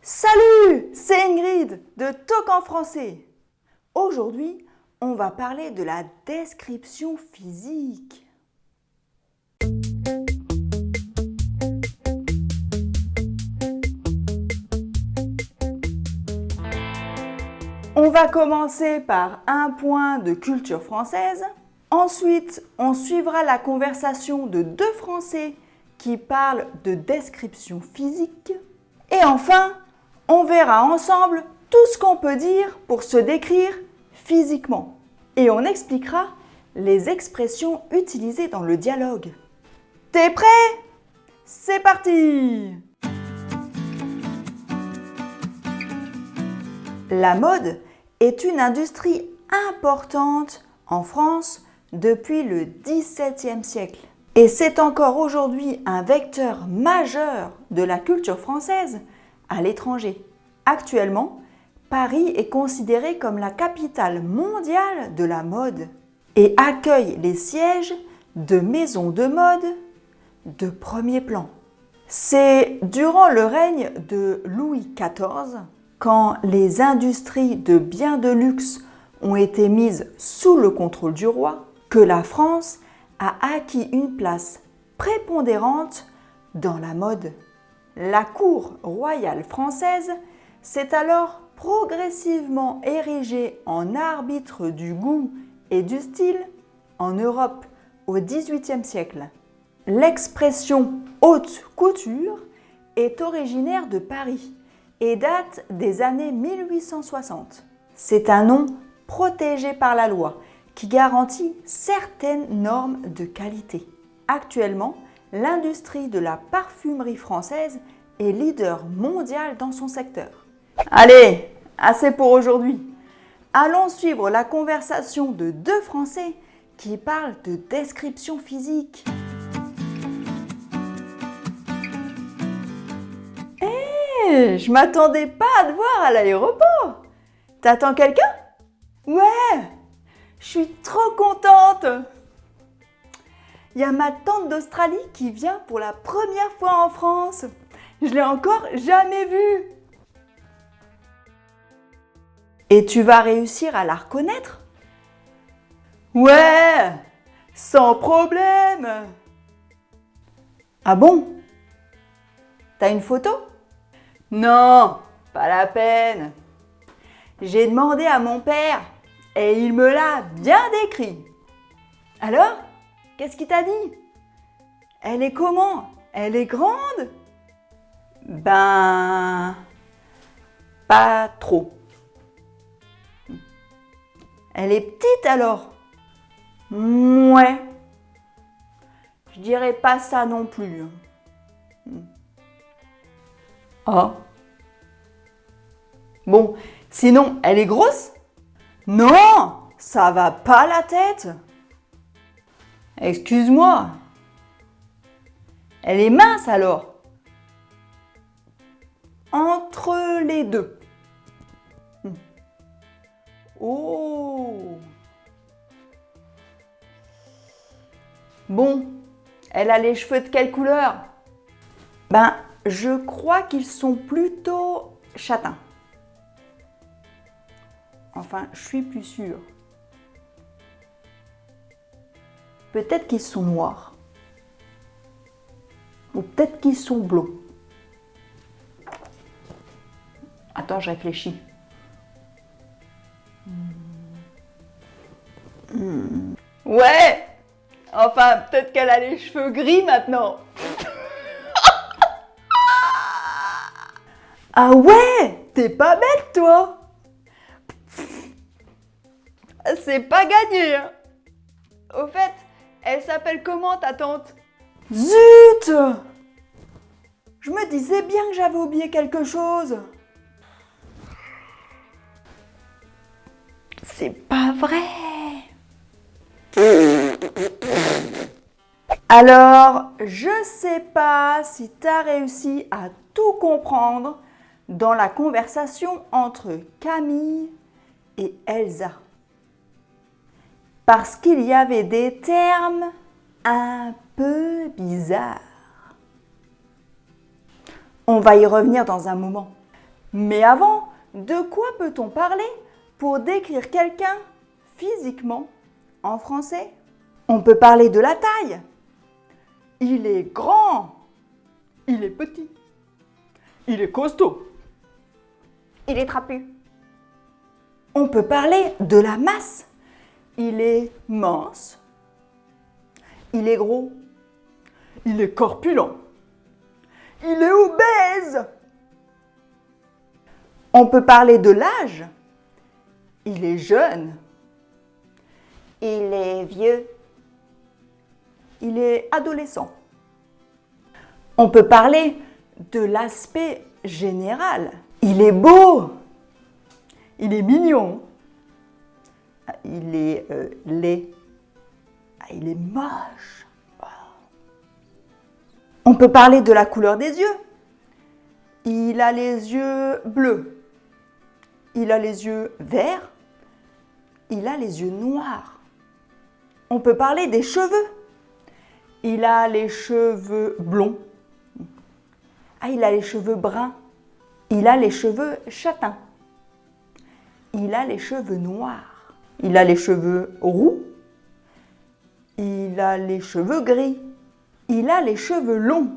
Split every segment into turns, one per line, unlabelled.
Salut, c'est Ingrid de Talk en français. Aujourd'hui, on va parler de la description physique. On va commencer par un point de culture française. Ensuite, on suivra la conversation de deux Français qui parlent de description physique. Et enfin, on verra ensemble tout ce qu'on peut dire pour se décrire physiquement. Et on expliquera les expressions utilisées dans le dialogue. T'es prêt? C'est parti! La mode est une industrie importante en France depuis le XVIIe siècle. Et c'est encore aujourd'hui un vecteur majeur de la culture française à l'étranger. Actuellement, Paris est considéré comme la capitale mondiale de la mode et accueille les sièges de maisons de mode de premier plan. C'est durant le règne de Louis XIV, quand les industries de biens de luxe ont été mises sous le contrôle du roi, que la France a acquis une place prépondérante dans la mode. La cour royale française s'est alors progressivement érigée en arbitre du goût et du style en Europe au XVIIIe siècle. L'expression haute couture est originaire de Paris et date des années 1860. C'est un nom protégé par la loi qui garantit certaines normes de qualité. Actuellement, l'industrie de la parfumerie française est leader mondial dans son secteur. Allez, assez pour aujourd'hui. Allons suivre la conversation de deux Français qui parlent de description physique. Hé, je m'attendais pas à te voir à l'aéroport. T'attends quelqu'un? Ouais, je suis trop contente. Il y a ma tante d'Australie qui vient pour la première fois en France. Je l'ai encore jamais vue. Et tu vas réussir à la reconnaître? Ouais, sans problème. Ah bon? T'as une photo? Non, pas la peine. J'ai demandé à mon père et il me l'a bien décrit. Alors? Qu'est-ce qu'il t'a dit? Elle est comment? Elle est grande? Ben, pas trop. Elle est petite alors? Ouais. Je dirais pas ça non plus. Ah. Bon, sinon, elle est grosse? Non, ça va pas la tête. Excuse-moi. Elle est mince alors? Entre les deux. Oh. Bon, elle a les cheveux de quelle couleur? Ben, je crois qu'ils sont plutôt châtains. Enfin, je suis plus sûre. Peut-être qu'ils sont noirs. Ou peut-être qu'ils sont blonds. Attends, je réfléchis. Ouais! Enfin, peut-être qu'elle a les cheveux gris maintenant. Ah ouais! T'es pas bête, toi! C'est pas gagné, hein. Au fait, elle s'appelle comment ta tante? Zut! Je me disais bien que j'avais oublié quelque chose. C'est pas vrai. Alors, je sais pas si t'as réussi à tout comprendre dans la conversation entre Camille et Elsa. Parce qu'il y avait des termes un peu bizarres. On va y revenir dans un moment. Mais avant, de quoi peut-on parler pour décrire quelqu'un physiquement en français? On peut parler de la taille. Il est grand. Il est petit. Il est costaud.
Il est trapu.
On peut parler de la masse. Il est mince. Il est gros. Il est corpulent. Il est obèse. On peut parler de l'âge. Il est jeune.
Il est vieux.
Il est adolescent. On peut parler de l'aspect général. Il est beau. Il est mignon. Il est laid. Il est moche. On peut parler de la couleur des yeux. Il a les yeux bleus. Il a les yeux verts. Il a les yeux noirs. On peut parler des cheveux. Il a les cheveux blonds. Il a les cheveux bruns. Il a les cheveux châtains. Il a les cheveux noirs. Il a les cheveux roux. Il a les cheveux gris. Il a les cheveux longs.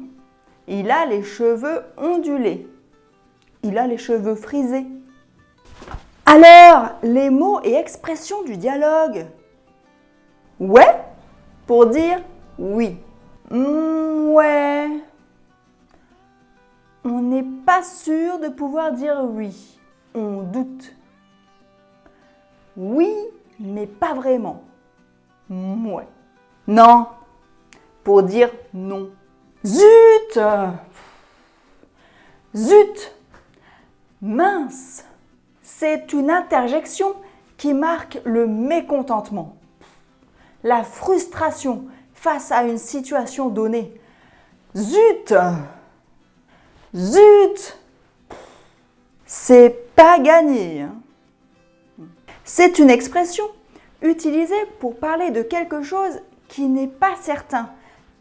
Il a les cheveux ondulés. Il a les cheveux frisés. Alors, les mots et expressions du dialogue. Ouais, pour dire oui. Ouais. On n'est pas sûr de pouvoir dire oui. On doute. Oui, mais pas vraiment. Ouais. Non, pour dire non. Zut! Zut! Mince! C'est une interjection qui marque le mécontentement, la frustration face à une situation donnée. Zut! Zut! C'est pas gagné. C'est une expression utilisée pour parler de quelque chose qui n'est pas certain,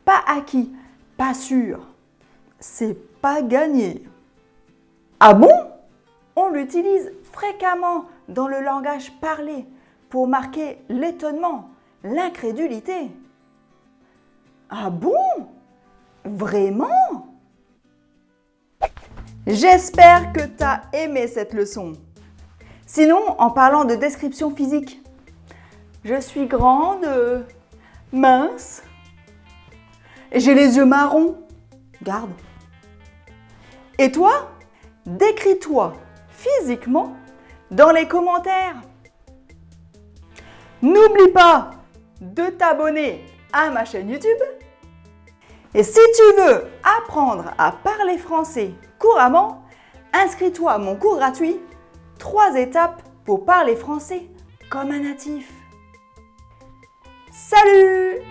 pas acquis, pas sûr. C'est pas gagné. Ah bon? On l'utilise fréquemment dans le langage parlé pour marquer l'étonnement, l'incrédulité. Ah bon? Vraiment? J'espère que tu as aimé cette leçon. Sinon, en parlant de description physique, je suis grande, mince, et j'ai les yeux marrons. Garde. Et toi? Décris-toi physiquement dans les commentaires. N'oublie pas de t'abonner à ma chaîne YouTube. Et si tu veux apprendre à parler français couramment, inscris-toi à mon cours gratuit 3 étapes pour parler français comme un natif. Salut!